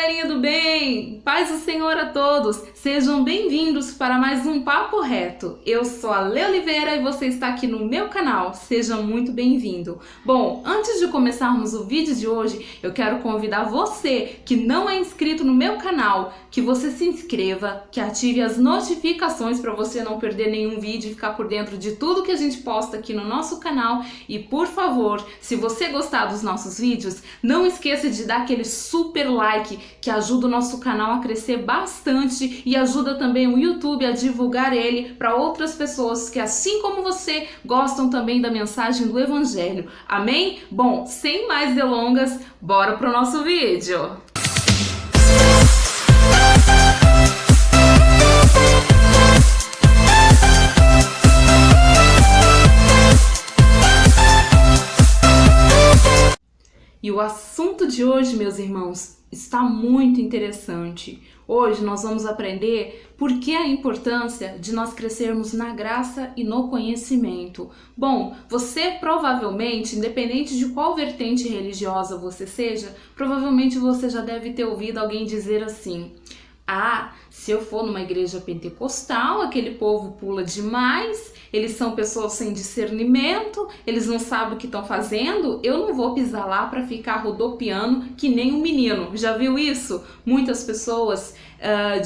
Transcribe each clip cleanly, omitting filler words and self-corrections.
galerinha do bem! Paz do Senhor a todos! Sejam bem-vindos para mais um Papo Reto. Eu sou a Lê Oliveira e você está aqui no meu canal. Seja muito bem-vindo. Bom, antes de começarmos o vídeo de hoje, eu quero convidar você que não é inscrito no meu canal, que você se inscreva, que ative as notificações para você não perder nenhum vídeo e ficar por dentro de tudo que a gente posta aqui no nosso canal. E por favor, se você gostar dos nossos vídeos, não esqueça de dar aquele super like que ajuda o nosso canal a crescer bastante e ajuda também o YouTube a divulgar ele para outras pessoas que, assim como você, gostam também da mensagem do Evangelho. Amém? Bom, sem mais delongas, bora pro nosso vídeo! E o assunto de hoje, meus irmãos, está muito interessante. Hoje nós vamos aprender por que a importância de nós crescermos na graça e no conhecimento. Bom, você provavelmente, independente de qual vertente religiosa você seja, provavelmente você já deve ter ouvido alguém dizer assim: ah, se eu for numa igreja pentecostal, aquele povo pula demais, eles são pessoas sem discernimento, eles não sabem o que estão fazendo, eu não vou pisar lá para ficar rodopiando que nem um menino. Já viu isso? Muitas pessoas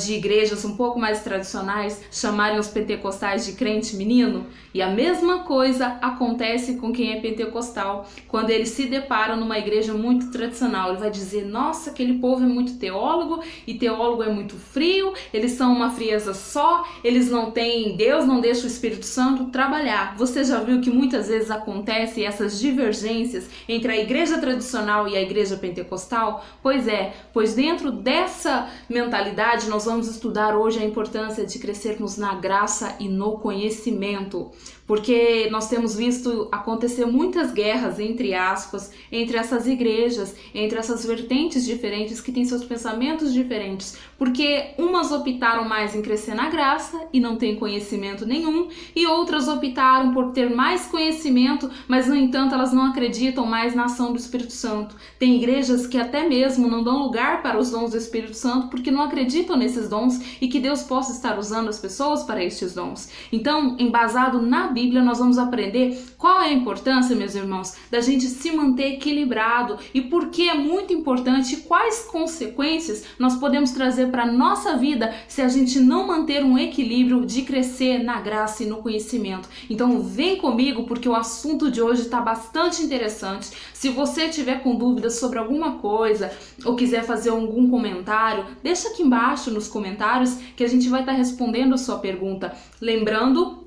de igrejas um pouco mais tradicionais chamarem os pentecostais de crente menino, e a mesma coisa acontece com quem é pentecostal. Quando ele se depara numa igreja muito tradicional, ele vai dizer: nossa, aquele povo é muito teólogo, e teólogo é muito frio, eles são uma frieza só, eles não têm Deus, não deixa o Espírito Santo trabalhar. Você já viu que muitas vezes acontecem essas divergências entre a igreja tradicional e a igreja pentecostal? Pois dentro dessa mentalidade nós vamos estudar hoje a importância de crescermos na graça e no conhecimento, porque nós temos visto acontecer muitas guerras, entre aspas, entre essas igrejas, entre essas vertentes diferentes que têm seus pensamentos diferentes, porque umas optaram mais em crescer na graça e não têm conhecimento nenhum, e outras optaram por ter mais conhecimento, mas no entanto elas não acreditam mais na ação do Espírito Santo. Tem igrejas que até mesmo não dão lugar para os dons do Espírito Santo porque não acreditam nesses dons e que Deus possa estar usando as pessoas para estes dons. Então, embasado na Bíblia, nós vamos aprender qual é a importância, meus irmãos, da gente se manter equilibrado e por que é muito importante e quais consequências nós podemos trazer para a nossa vida se a gente não manter um equilíbrio de crescer na graça e no conhecimento. Então, vem comigo porque o assunto de hoje está bastante interessante. Se você tiver com dúvidas sobre alguma coisa ou quiser fazer algum comentário, deixa aqui embaixo nos comentários que a gente vai estar respondendo a sua pergunta. Lembrando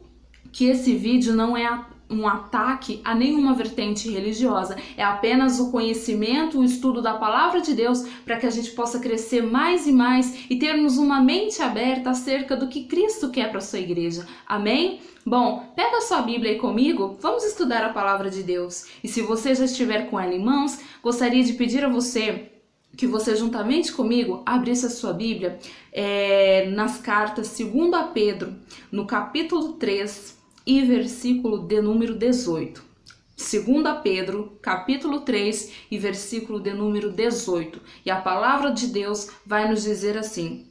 que esse vídeo não é um ataque a nenhuma vertente religiosa, é apenas o conhecimento, o estudo da palavra de Deus para que a gente possa crescer mais e mais e termos uma mente aberta acerca do que Cristo quer para a sua igreja. Amém? Bom, pega a sua Bíblia aí comigo, vamos estudar a palavra de Deus. E se você já estiver com ela em mãos, gostaria de pedir a você que você juntamente comigo abrisse a sua Bíblia nas cartas 2 a Pedro, no capítulo 3 e versículo de número 18. 2 Pedro, capítulo 3 e versículo de número 18. E a palavra de Deus vai nos dizer assim: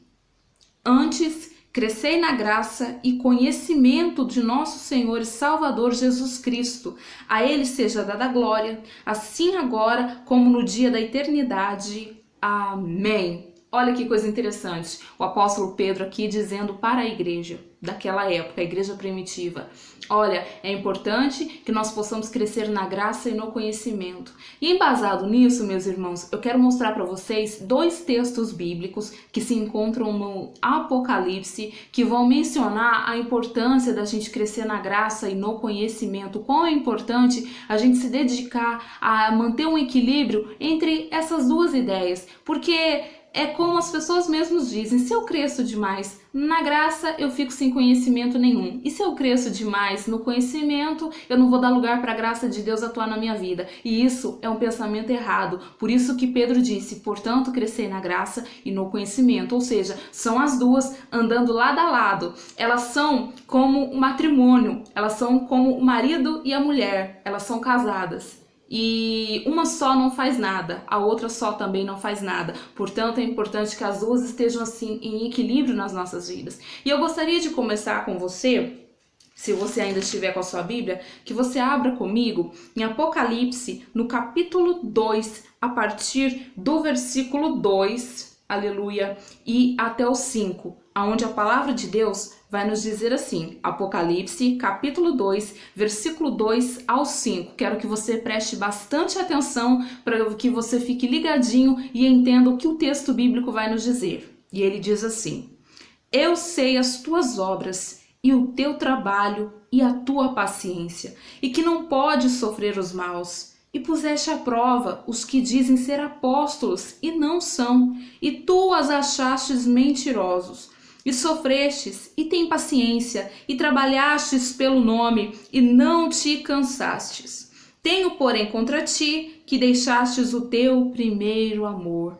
antes, crescei na graça e conhecimento de nosso Senhor e Salvador Jesus Cristo. A Ele seja dada a glória, assim agora como no dia da eternidade. Amém. Olha que coisa interessante. O apóstolo Pedro aqui dizendo para a igreja daquela época, a igreja primitiva: olha, é importante que nós possamos crescer na graça e no conhecimento. E embasado nisso, meus irmãos, eu quero mostrar para vocês 2 textos bíblicos que se encontram no Apocalipse, que vão mencionar a importância da gente crescer na graça e no conhecimento. Quão é importante a gente se dedicar a manter um equilíbrio entre essas duas ideias, porque é como as pessoas mesmas dizem: se eu cresço demais na graça, eu fico sem conhecimento nenhum. E se eu cresço demais no conhecimento, eu não vou dar lugar para a graça de Deus atuar na minha vida. E isso é um pensamento errado. Por isso que Pedro disse: portanto, crescer na graça e no conhecimento. Ou seja, são as duas andando lado a lado. Elas são como o matrimônio, elas são como o marido e a mulher, elas são casadas. e uma só não faz nada, a outra só também não faz nada. Portanto, é importante que as duas estejam assim em equilíbrio nas nossas vidas. E eu gostaria de começar com você, se você ainda estiver com a sua Bíblia, que você abra comigo em Apocalipse, no capítulo 2, a partir do versículo 2, aleluia, e até o 5, aonde a palavra de Deus vai nos dizer assim, Apocalipse, capítulo 2, versículo 2 ao 5. Quero que você preste bastante atenção para que você fique ligadinho e entenda o que o texto bíblico vai nos dizer. E ele diz assim: Eu sei as tuas obras e o teu trabalho e a tua paciência, e que não podes sofrer os maus. E puseste à prova os que dizem ser apóstolos e não são, e tu as achastes mentirosos. E sofrestes, e tem paciência, e trabalhastes pelo nome, e não te cansastes. Tenho, porém, contra ti, que deixastes o teu primeiro amor.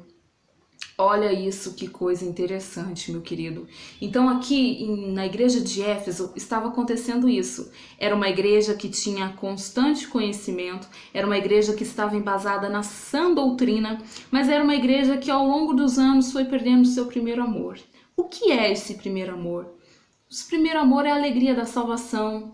Olha isso, que coisa interessante, meu querido. Então aqui na igreja de Éfeso estava acontecendo isso. Era uma igreja que tinha constante conhecimento, era uma igreja que estava embasada na sã doutrina, mas era uma igreja que ao longo dos anos foi perdendo seu primeiro amor. O que é esse primeiro amor? Esse primeiro amor é a alegria da salvação.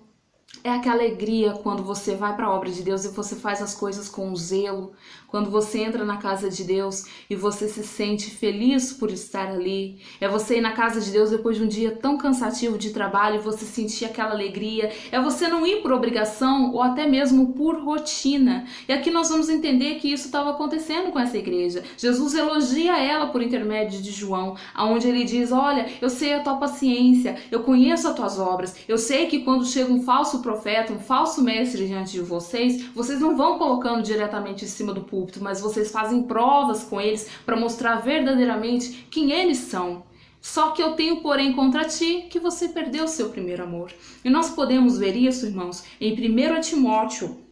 É aquela alegria quando você vai para a obra de Deus e você faz as coisas com zelo, quando você entra na casa de Deus e você se sente feliz por estar ali. É você ir na casa de Deus depois de um dia tão cansativo de trabalho e você sentir aquela alegria. É você não ir por obrigação ou até mesmo por rotina. E aqui nós vamos entender que isso estava acontecendo com essa igreja. Jesus elogia ela por intermédio de João, onde ele diz: olha, eu sei a tua paciência, eu conheço as tuas obras, eu sei que quando chega um falso profeta, um falso mestre diante de vocês, vocês não vão colocando diretamente em cima do púlpito, mas vocês fazem provas com eles para mostrar verdadeiramente quem eles são. Só que eu tenho, porém, contra ti que você perdeu o seu primeiro amor. E nós podemos ver isso, irmãos, em 1 Timóteo.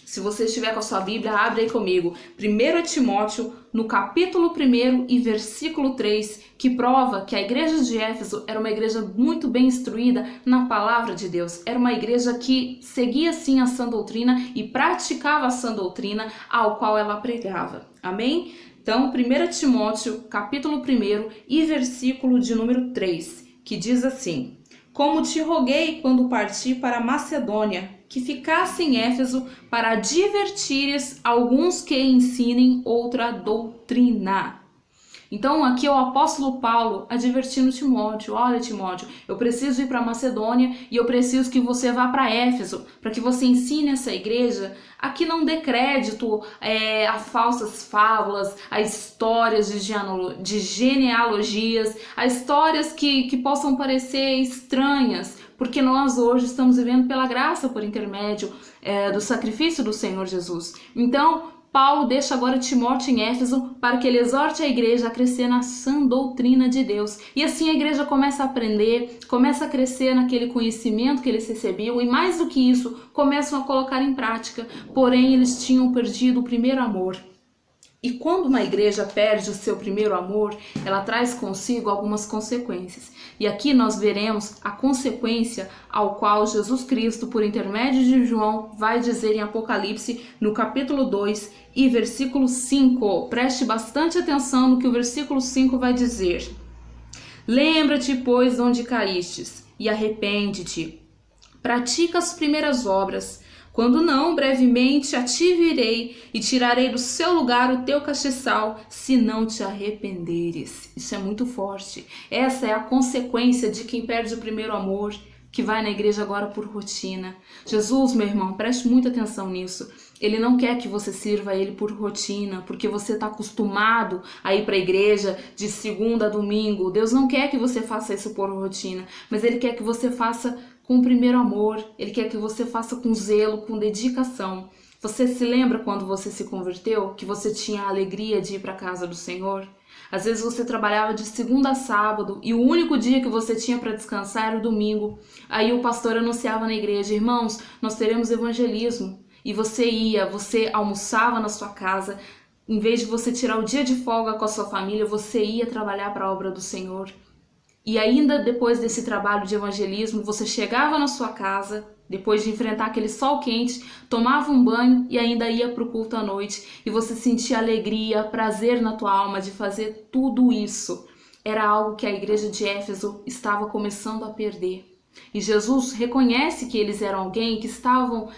Se você estiver com a sua Bíblia, abre aí comigo. 1 Timóteo, no capítulo 1 e versículo 3, que prova que a igreja de Éfeso era uma igreja muito bem instruída na palavra de Deus. Era uma igreja que seguia sim a sã doutrina e praticava a sã doutrina ao qual ela pregava. Amém? Então, 1 Timóteo, capítulo 1 e versículo de número 3, que diz assim: Como te roguei quando parti para Macedônia, que ficasse em Éfeso para advertires alguns que ensinem outra doutrina. Então aqui é o apóstolo Paulo advertindo Timóteo: olha, Timóteo, eu preciso ir para Macedônia e eu preciso que você vá para Éfeso, para que você ensine essa igreja a que não dê crédito a falsas fábulas, a histórias de genealogias, a histórias que possam parecer estranhas, porque nós hoje estamos vivendo pela graça por intermédio do sacrifício do Senhor Jesus. Então, Paulo deixa agora Timóteo em Éfeso para que ele exorte a igreja a crescer na sã doutrina de Deus. E assim a igreja começa a aprender, começa a crescer naquele conhecimento que eles recebiam e, mais do que isso, começam a colocar em prática. Porém, eles tinham perdido o primeiro amor. E quando uma igreja perde o seu primeiro amor, ela traz consigo algumas consequências. E aqui nós veremos a consequência ao qual Jesus Cristo, por intermédio de João, vai dizer em Apocalipse, no capítulo 2 e versículo 5. Preste bastante atenção no que o versículo 5 vai dizer. Lembra-te, pois, de onde caístes, e arrepende-te. Pratica as primeiras obras. Quando não, brevemente a ti virei e tirarei do seu lugar o teu castiçal, se não te arrependeres. Isso é muito forte. Essa é a consequência de quem perde o primeiro amor, que vai na igreja agora por rotina. Jesus, meu irmão, preste muita atenção nisso. Ele não quer que você sirva a ele por rotina, porque você está acostumado a ir para a igreja de segunda a domingo. Deus não quer que você faça isso por rotina, mas Ele quer que você faça com o primeiro amor. Ele quer que você faça com zelo, com dedicação. Você se lembra quando você se converteu, que você tinha a alegria de ir para a casa do Senhor? Às vezes você trabalhava de segunda a sábado e o único dia que você tinha para descansar era o domingo. Aí o pastor anunciava na igreja: irmãos, nós teremos evangelismo. E você ia, você almoçava na sua casa. Em vez de você tirar o dia de folga com a sua família, você ia trabalhar para a obra do Senhor. E ainda depois desse trabalho de evangelismo, você chegava na sua casa Depois de enfrentar aquele sol quente, tomava um banho e ainda ia para o culto à noite. E você sentia alegria, prazer na tua alma de fazer tudo isso. Era algo que a igreja de Éfeso estava começando a perder. E Jesus reconhece que eles eram alguém que estavam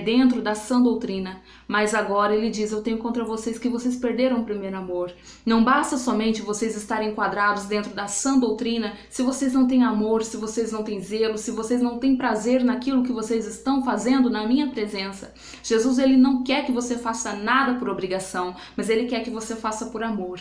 dentro da sã doutrina, mas agora ele diz: eu tenho contra vocês que vocês perderam o primeiro amor. Não basta somente vocês estarem enquadrados dentro da sã doutrina se vocês não têm amor, se vocês não têm zelo, se vocês não têm prazer naquilo que vocês estão fazendo na minha presença. Jesus, ele não quer que você faça nada por obrigação, mas ele quer que você faça por amor.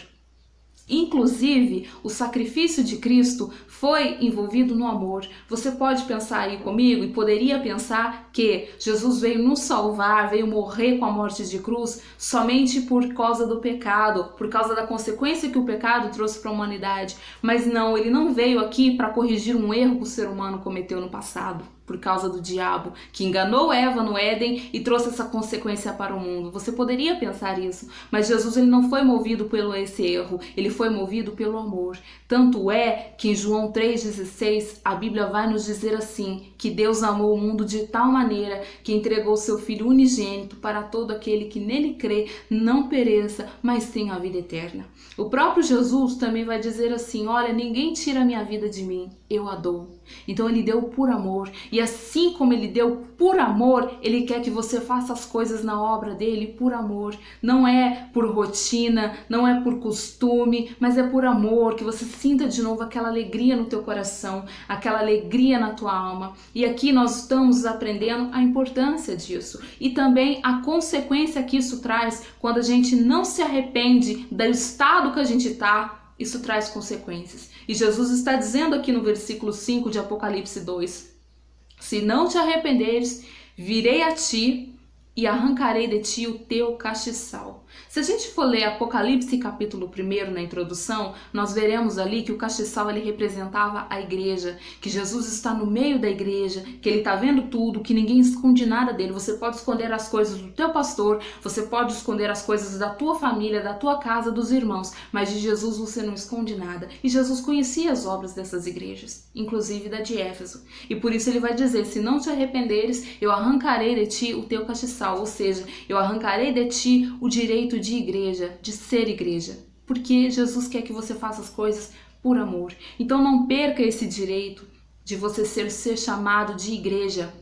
Inclusive, o sacrifício de Cristo foi envolvido no amor. Você pode pensar aí comigo e poderia pensar que Jesus veio nos salvar, veio morrer com a morte de cruz somente por causa do pecado, por causa da consequência que o pecado trouxe para a humanidade. Mas não, ele não veio aqui para corrigir um erro que o ser humano cometeu no passado, por causa do diabo, que enganou Eva no Éden e trouxe essa consequência para o mundo. Você poderia pensar isso, mas Jesus, ele não foi movido pelo esse erro, ele foi movido pelo amor. Tanto é que em João 3,16 a Bíblia vai nos dizer assim, que Deus amou o mundo de tal maneira que entregou seu Filho unigênito para todo aquele que nele crê, não pereça, mas tenha a vida eterna. O próprio Jesus também vai dizer assim: olha, ninguém tira a minha vida de mim, eu a dou. Então ele deu por amor, e assim como ele deu por amor, ele quer que você faça as coisas na obra dele por amor. Não é por rotina, não é por costume, mas é por amor, que você sinta de novo aquela alegria no teu coração, aquela alegria na tua alma. E aqui nós estamos aprendendo a importância disso e também a consequência que isso traz quando a gente não se arrepende do estado que a gente está. Isso traz consequências. E Jesus está dizendo aqui no versículo 5 de Apocalipse 2: se não te arrependeres, virei a ti e arrancarei de ti o teu castiçal. Se a gente for ler Apocalipse capítulo 1 na introdução, nós veremos ali que o castiçal ele representava a igreja, que Jesus está no meio da igreja, que ele está vendo tudo, que ninguém esconde nada dele. Você pode esconder as coisas do teu pastor, você pode esconder as coisas da tua família, da tua casa, dos irmãos, mas de Jesus você não esconde nada. E Jesus conhecia as obras dessas igrejas, inclusive da de Éfeso. E por isso ele vai dizer: se não te arrependeres, eu arrancarei de ti o teu castiçal, ou seja, eu arrancarei de ti o direito de igreja, de ser igreja, porque Jesus quer que você faça as coisas por amor. Então não perca esse direito de você ser chamado de igreja.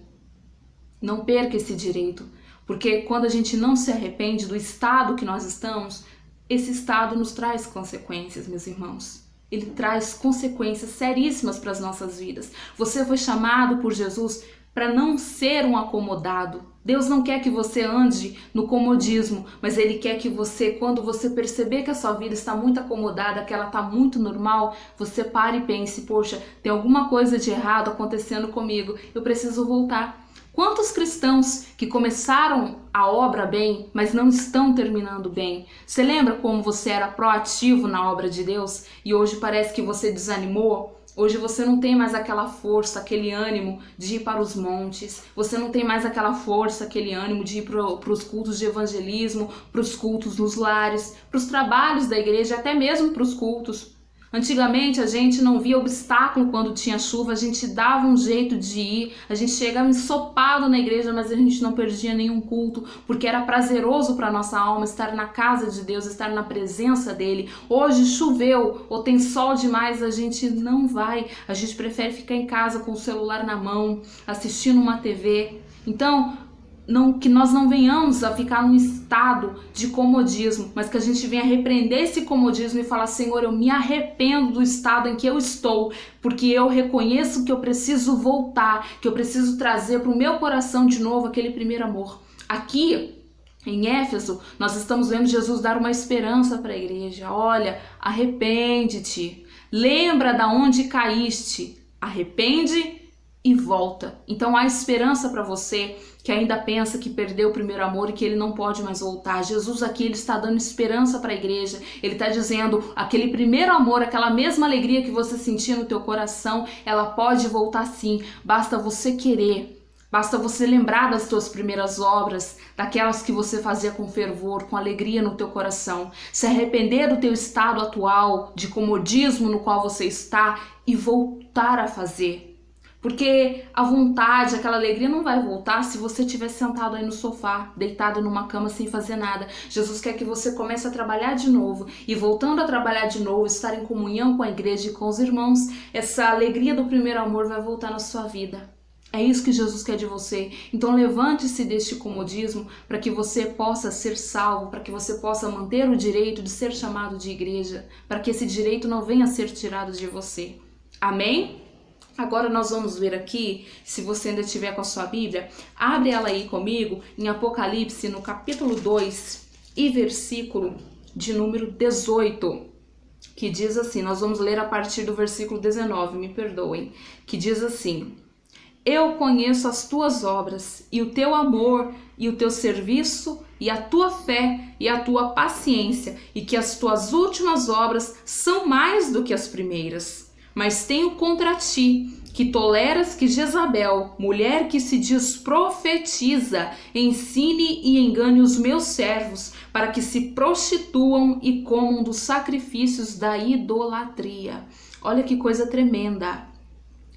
Não perca esse direito, porque quando a gente não se arrepende do estado que nós estamos, esse estado nos traz consequências, meus irmãos. Ele traz consequências seríssimas para as nossas vidas. Você foi chamado por Jesus para não ser um acomodado. Deus não quer que você ande no comodismo, mas Ele quer que você, quando você perceber que a sua vida está muito acomodada, que ela está muito normal, você pare e pense: poxa, tem alguma coisa de errado acontecendo comigo, eu preciso voltar. Quantos cristãos que começaram a obra bem, mas não estão terminando bem? Você lembra como você era proativo na obra de Deus e hoje parece que você desanimou? Hoje você não tem mais aquela força, aquele ânimo de ir para os montes. Você não tem mais aquela força, aquele ânimo de ir para os cultos de evangelismo, para os cultos nos lares, para os trabalhos da igreja, até mesmo para os cultos. Antigamente a gente não via obstáculo quando tinha chuva, a gente dava um jeito de ir, a gente chegava ensopado na igreja, mas a gente não perdia nenhum culto, porque era prazeroso para nossa alma estar na casa de Deus, estar na presença dele. Hoje choveu ou tem sol demais, a gente não vai, a gente prefere ficar em casa com o celular na mão, assistindo uma TV. Então, que nós não venhamos a ficar num estado de comodismo, mas que a gente venha repreender esse comodismo e falar: Senhor, eu me arrependo do estado em que eu estou, porque eu reconheço que eu preciso voltar, que eu preciso trazer para o meu coração de novo aquele primeiro amor. Aqui em Éfeso, nós estamos vendo Jesus dar uma esperança para a igreja. Olha, arrepende-te, lembra da onde caíste, arrepende e volta. Então há esperança para você que ainda pensa que perdeu o primeiro amor e que ele não pode mais voltar. Jesus aqui, ele está dando esperança para a igreja. Ele está dizendo: aquele primeiro amor, aquela mesma alegria que você sentia no teu coração, ela pode voltar sim. Basta você querer. Basta você lembrar das tuas primeiras obras, daquelas que você fazia com fervor, com alegria no teu coração. Se arrepender do teu estado atual, de comodismo no qual você está e voltar a fazer. Porque a vontade, aquela alegria não vai voltar se você estiver sentado aí no sofá, deitado numa cama sem fazer nada. Jesus quer que você comece a trabalhar de novo. E voltando a trabalhar de novo, estar em comunhão com a igreja e com os irmãos, essa alegria do primeiro amor vai voltar na sua vida. É isso que Jesus quer de você. Então levante-se deste comodismo para que você possa ser salvo, para que você possa manter o direito de ser chamado de igreja, para que esse direito não venha a ser tirado de você. Amém? Agora nós vamos ver aqui, se você ainda tiver com a sua Bíblia, abre ela aí comigo em Apocalipse, no capítulo 2 e versículo de número 18, que diz assim, nós vamos ler a partir do versículo 19, me perdoem, que diz assim: Eu conheço as tuas obras, e o teu amor, e o teu serviço, e a tua fé, e a tua paciência, e que as tuas últimas obras são mais do que as primeiras. Mas tenho contra ti, que toleras que Jezabel, mulher que se diz profetiza, ensine e engane os meus servos, para que se prostituam e comam dos sacrifícios da idolatria. Olha que coisa tremenda.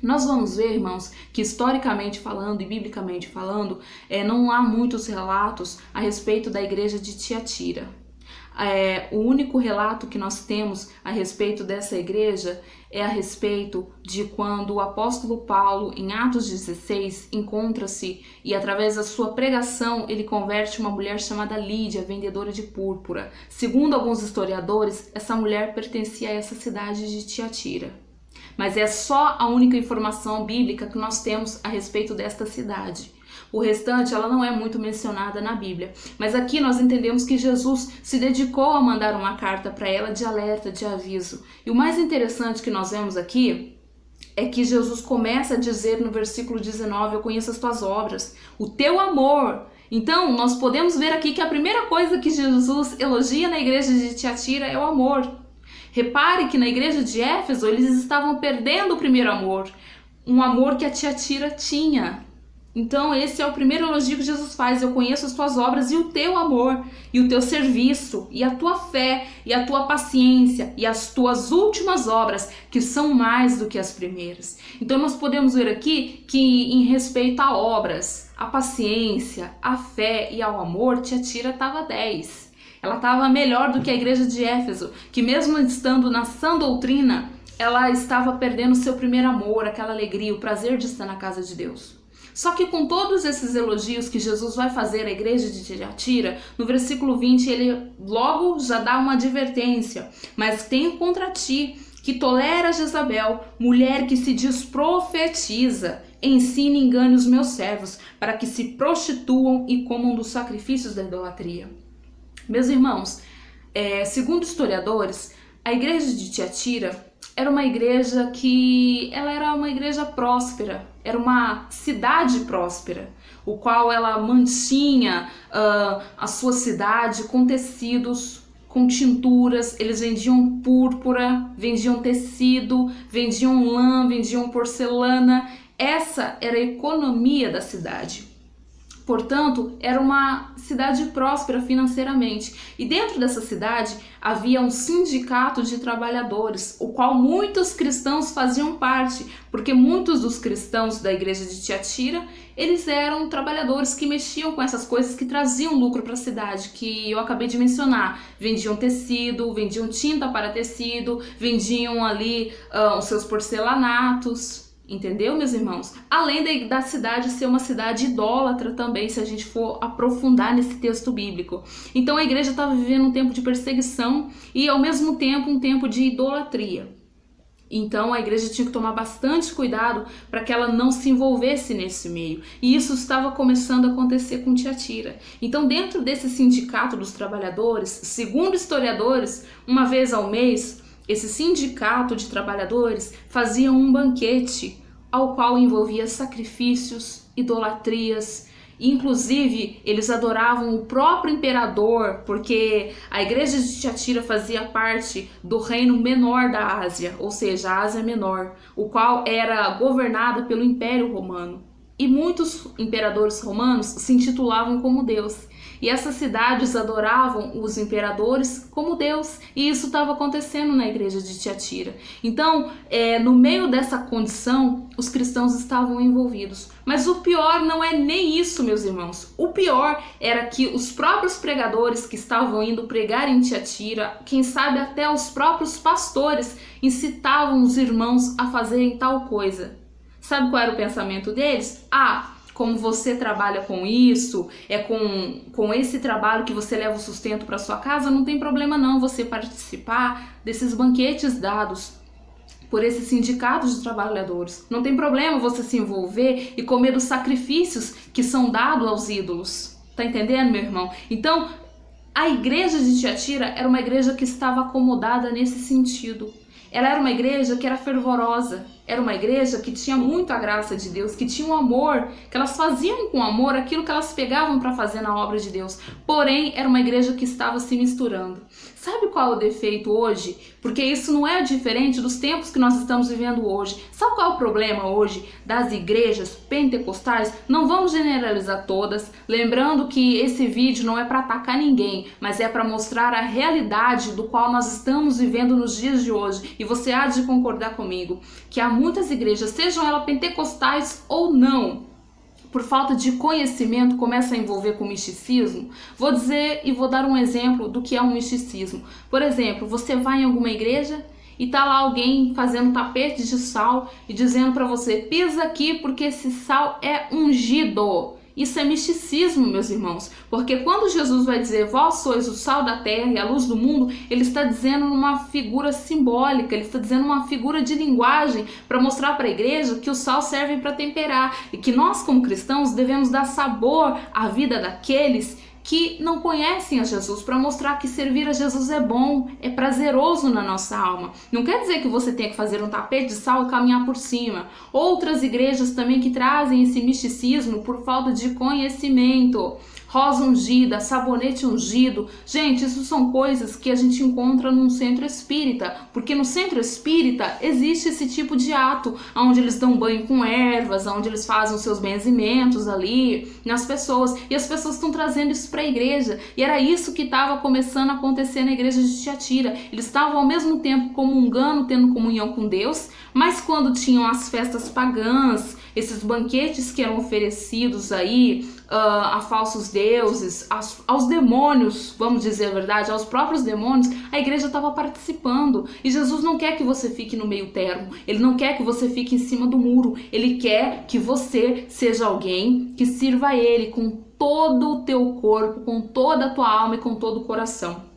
Nós vamos ver, irmãos, que historicamente falando e biblicamente falando, não há muitos relatos a respeito da igreja de Tiatira. O único relato que nós temos a respeito dessa igreja é a respeito de quando o apóstolo Paulo, em Atos 16, encontra-se e através da sua pregação ele converte uma mulher chamada Lídia, vendedora de púrpura. Segundo alguns historiadores, essa mulher pertencia a essa cidade de Tiatira. Mas é só a única informação bíblica que nós temos a respeito desta cidade. O restante, ela não é muito mencionada na Bíblia. Mas aqui nós entendemos que Jesus se dedicou a mandar uma carta para ela de alerta, de aviso. E o mais interessante que nós vemos aqui é que Jesus começa a dizer no versículo 19, eu conheço as tuas obras, o teu amor. Então, nós podemos ver aqui que a primeira coisa que Jesus elogia na igreja de Tiatira é o amor. Repare que na igreja de Éfeso eles estavam perdendo o primeiro amor, um amor que a Tiatira tinha. Então esse é o primeiro elogio que Jesus faz, eu conheço as tuas obras e o teu amor, e o teu serviço, e a tua fé, e a tua paciência, e as tuas últimas obras, que são mais do que as primeiras. Então nós podemos ver aqui que em respeito a obras, a paciência, a fé e ao amor, Tiatira estava 10. Ela estava melhor do que a igreja de Éfeso, que mesmo estando na sã doutrina, ela estava perdendo seu primeiro amor, aquela alegria, o prazer de estar na casa de Deus. Só que com todos esses elogios que Jesus vai fazer à igreja de Tiatira, no versículo 20 ele logo já dá uma advertência. Mas tenho contra ti, que tolera Jezabel, mulher que se diz profetiza, ensine e engane os meus servos, para que se prostituam e comam dos sacrifícios da idolatria. Meus irmãos, segundo historiadores, a igreja de Tiatira era uma igreja que ela era uma igreja próspera, era uma cidade próspera, o qual ela mantinha a sua cidade com tecidos, com tinturas, eles vendiam púrpura, vendiam tecido, vendiam lã, vendiam porcelana. Essa era a economia da cidade. Portanto, era uma cidade próspera financeiramente. E dentro dessa cidade havia um sindicato de trabalhadores, o qual muitos cristãos faziam parte, porque muitos dos cristãos da igreja de Tiatira, eles eram trabalhadores que mexiam com essas coisas que traziam lucro para a cidade, que eu acabei de mencionar. Vendiam tecido, vendiam tinta para tecido, vendiam ali os seus porcelanatos. Entendeu, meus irmãos? Além da cidade ser uma cidade idólatra também, se a gente for aprofundar nesse texto bíblico. Então a igreja estava vivendo um tempo de perseguição e ao mesmo tempo um tempo de idolatria. Então a igreja tinha que tomar bastante cuidado para que ela não se envolvesse nesse meio. E isso estava começando a acontecer com Tiatira. Então dentro desse sindicato dos trabalhadores, segundo historiadores, uma vez ao mês, esse sindicato de trabalhadores fazia um banquete ao qual envolvia sacrifícios, idolatrias, inclusive eles adoravam o próprio imperador, porque a igreja de Tiatira fazia parte do reino menor da Ásia, ou seja, a Ásia Menor, o qual era governada pelo Império Romano. E muitos imperadores romanos se intitulavam como Deus. E essas cidades adoravam os imperadores como Deus. E isso estava acontecendo na igreja de Tiatira. Então, no meio dessa condição, os cristãos estavam envolvidos. Mas o pior não é nem isso, meus irmãos. O pior era que os próprios pregadores que estavam indo pregar em Tiatira, quem sabe até os próprios pastores, incitavam os irmãos a fazerem tal coisa. Sabe qual era o pensamento deles? Como você trabalha com isso, é com esse trabalho que você leva o sustento para sua casa, não tem problema não você participar desses banquetes dados por esses sindicatos de trabalhadores. Não tem problema você se envolver e comer dos sacrifícios que são dados aos ídolos. Tá entendendo, meu irmão? Então, a igreja de Tiatira era uma igreja que estava acomodada nesse sentido. Ela era uma igreja que era fervorosa, era uma igreja que tinha muito a graça de Deus, que tinha um amor, que elas faziam com amor aquilo que elas pegavam para fazer na obra de Deus. Porém, era uma igreja que estava se misturando. Sabe qual é o defeito hoje? Porque isso não é diferente dos tempos que nós estamos vivendo hoje. Sabe qual é o problema hoje das igrejas pentecostais? Não vamos generalizar todas, lembrando que esse vídeo não é para atacar ninguém, mas é para mostrar a realidade do qual nós estamos vivendo nos dias de hoje. E você há de concordar comigo que há muitas igrejas, sejam elas pentecostais ou não, por falta de conhecimento, começa a envolver com misticismo. Vou dizer e vou dar um exemplo do que é um misticismo. Por exemplo, você vai em alguma igreja e tá lá alguém fazendo tapete de sal e dizendo para você, pisa aqui porque esse sal é ungido. Isso é misticismo, meus irmãos, porque quando Jesus vai dizer, vós sois o sal da terra e a luz do mundo, ele está dizendo uma figura simbólica, ele está dizendo uma figura de linguagem para mostrar para a igreja que o sal serve para temperar e que nós, como cristãos, devemos dar sabor à vida daqueles que não conhecem a Jesus, para mostrar que servir a Jesus é bom, é prazeroso na nossa alma. Não quer dizer que você tenha que fazer um tapete de sal e caminhar por cima. Outras igrejas também que trazem esse misticismo por falta de conhecimento. Rosa ungida, sabonete ungido. Gente, isso são coisas que a gente encontra num centro espírita, porque no centro espírita existe esse tipo de ato, onde eles dão banho com ervas, onde eles fazem os seus benzimentos ali nas pessoas, e as pessoas estão trazendo isso para a igreja, e era isso que estava começando a acontecer na igreja de Tiatira. Eles estavam ao mesmo tempo comungando, tendo comunhão com Deus, mas quando tinham as festas pagãs, esses banquetes que eram oferecidos aí a falsos deuses, aos demônios, vamos dizer a verdade, aos próprios demônios, a igreja estava participando. E Jesus não quer que você fique no meio termo, ele não quer que você fique em cima do muro, ele quer que você seja alguém que sirva a ele com todo o teu corpo, com toda a tua alma e com todo o coração.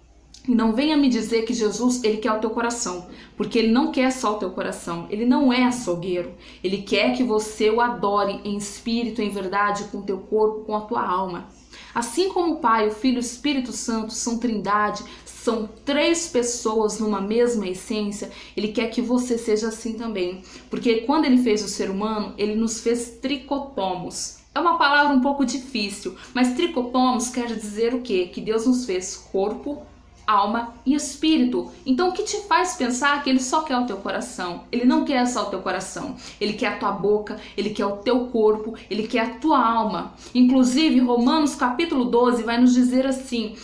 E não venha me dizer que Jesus, ele quer o teu coração, porque ele não quer só o teu coração, ele não é açougueiro, ele quer que você o adore em espírito, em verdade, com o teu corpo, com a tua alma. Assim como o Pai, o Filho e o Espírito Santo são trindade, são três pessoas numa mesma essência, ele quer que você seja assim também, porque quando ele fez o ser humano, ele nos fez tricotomos. É uma palavra um pouco difícil, mas tricotomos quer dizer o quê? Que Deus nos fez corpo, alma e espírito. Então o que te faz pensar que ele só quer o teu coração? Ele não quer só o teu coração, ele quer a tua boca, ele quer o teu corpo, ele quer a tua alma. Inclusive Romanos capítulo 12 vai nos dizer assim,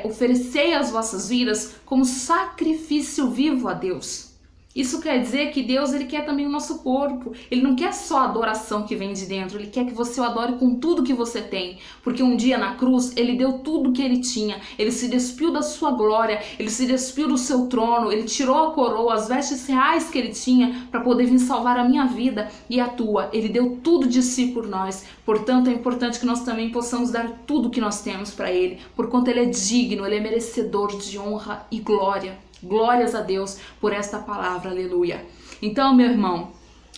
oferecei as vossas vidas como sacrifício vivo a Deus. Isso quer dizer que Deus, ele quer também o nosso corpo. Ele não quer só a adoração que vem de dentro, ele quer que você o adore com tudo que você tem. Porque um dia na cruz, ele deu tudo que ele tinha. Ele se despiu da sua glória, ele se despiu do seu trono, ele tirou a coroa, as vestes reais que ele tinha para poder vir salvar a minha vida e a tua. Ele deu tudo de si por nós. Portanto, é importante que nós também possamos dar tudo que nós temos para ele, porquanto ele é digno, ele é merecedor de honra e glória. Glórias a Deus por esta palavra, aleluia. Então, meu irmão,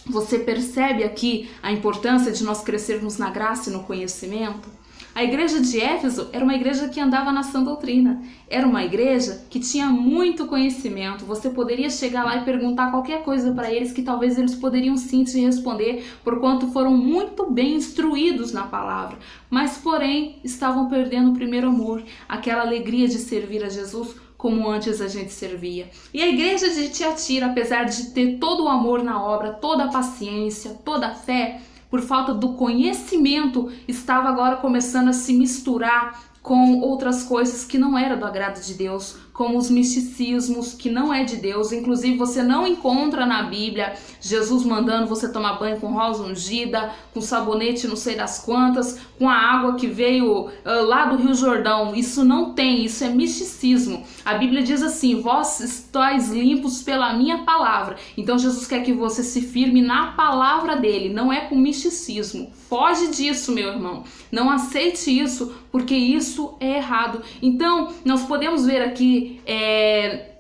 você percebe aqui a importância de nós crescermos na graça e no conhecimento? A igreja de Éfeso era uma igreja que andava na sã doutrina, era uma igreja que tinha muito conhecimento. Você poderia chegar lá e perguntar qualquer coisa para eles que talvez eles poderiam sim te responder, porquanto foram muito bem instruídos na palavra, mas porém estavam perdendo o primeiro amor, aquela alegria de servir a Jesus como antes a gente servia. E a igreja de Tiatira, apesar de ter todo o amor na obra, toda a paciência, toda a fé, por falta do conhecimento, estava agora começando a se misturar com outras coisas que não era do agrado de Deus, como os misticismos, que não é de Deus. Inclusive, você não encontra na Bíblia Jesus mandando você tomar banho com rosa ungida, com sabonete não sei das quantas, com a água que veio lá do Rio Jordão. Isso não tem, isso é misticismo. A Bíblia diz assim: vós estáis limpos pela minha palavra. Então Jesus quer que você se firme na palavra dele, não é com misticismo. Foge disso, meu irmão. Não aceite isso, porque isso é errado. Então, nós podemos ver aqui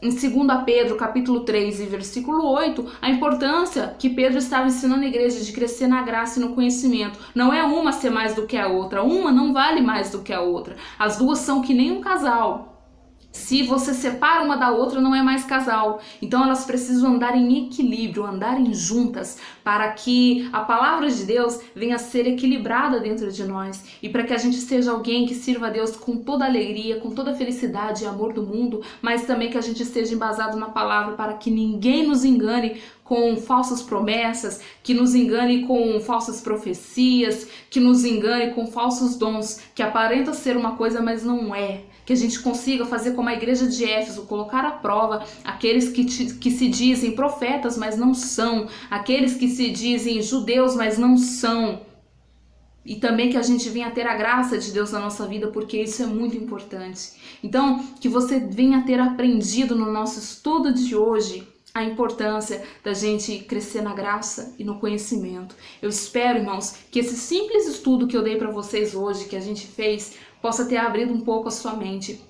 em 2 Pedro, capítulo 3 e versículo 8, a importância que Pedro estava ensinando a igreja de crescer na graça e no conhecimento. Não é uma ser mais do que a outra, uma não vale mais do que a outra. As duas são que nem um casal. Se você separa uma da outra, não é mais casal. Então elas precisam andar em equilíbrio, andarem juntas, para que a palavra de Deus venha a ser equilibrada dentro de nós e para que a gente seja alguém que sirva a Deus com toda alegria, com toda felicidade e amor do mundo, mas também que a gente esteja embasado na palavra para que ninguém nos engane com falsas promessas, que nos engane com falsas profecias, que nos engane com falsos dons, que aparenta ser uma coisa, mas não é. Que a gente consiga fazer como a igreja de Éfeso, colocar à prova aqueles que se dizem profetas, mas não são, aqueles que se dizem judeus, mas não são. E também que a gente venha ter a graça de Deus na nossa vida, porque isso é muito importante. Então, que você venha ter aprendido no nosso estudo de hoje a importância da gente crescer na graça e no conhecimento. Eu espero, irmãos, que esse simples estudo que eu dei para vocês hoje, que a gente fez, possa ter abrido um pouco a sua mente.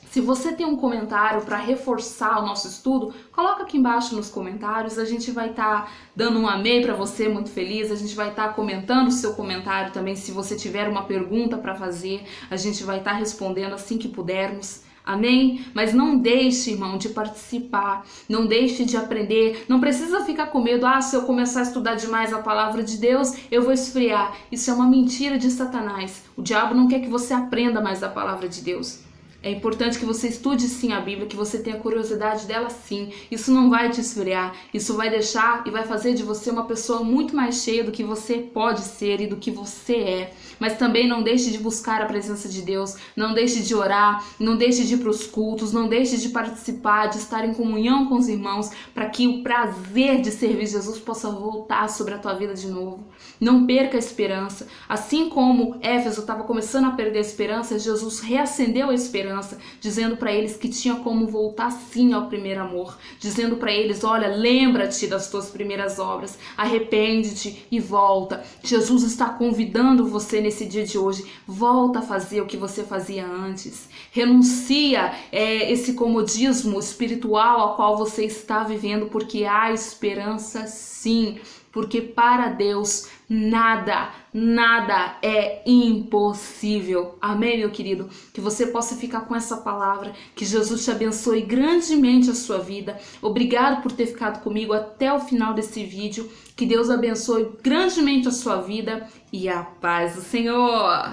Se você tem um comentário para reforçar o nosso estudo, coloca aqui embaixo nos comentários, a gente vai estar dando um amém para você, muito feliz, a gente vai estar comentando o seu comentário também, se você tiver uma pergunta para fazer, a gente vai estar respondendo assim que pudermos. Amém? Mas não deixe, irmão, de participar, não deixe de aprender, não precisa ficar com medo, se eu começar a estudar demais a palavra de Deus, eu vou esfriar. Isso é uma mentira de Satanás. O diabo não quer que você aprenda mais a palavra de Deus. É importante que você estude sim a Bíblia, que você tenha curiosidade dela sim. Isso não vai te esfriar, isso vai deixar e vai fazer de você uma pessoa muito mais cheia do que você pode ser e do que você é. Mas também não deixe de buscar a presença de Deus, não deixe de orar, não deixe de ir para os cultos, não deixe de participar, de estar em comunhão com os irmãos, para que o prazer de servir Jesus possa voltar sobre a tua vida de novo. Não perca a esperança. Assim como Éfeso estava começando a perder a esperança, Jesus reacendeu a esperança, dizendo para eles que tinha como voltar sim ao primeiro amor, dizendo para eles: olha, lembra-te das tuas primeiras obras, arrepende-te e volta. Jesus está convidando você nesse dia de hoje, volta a fazer o que você fazia antes, renuncia esse comodismo espiritual ao qual você está vivendo, porque há esperança sim, porque para Deus nada é impossível. Amém, meu querido? Que você possa ficar com essa palavra, que Jesus te abençoe grandemente a sua vida. Obrigado por ter ficado comigo até o final desse vídeo. Que Deus abençoe grandemente a sua vida e a paz do Senhor.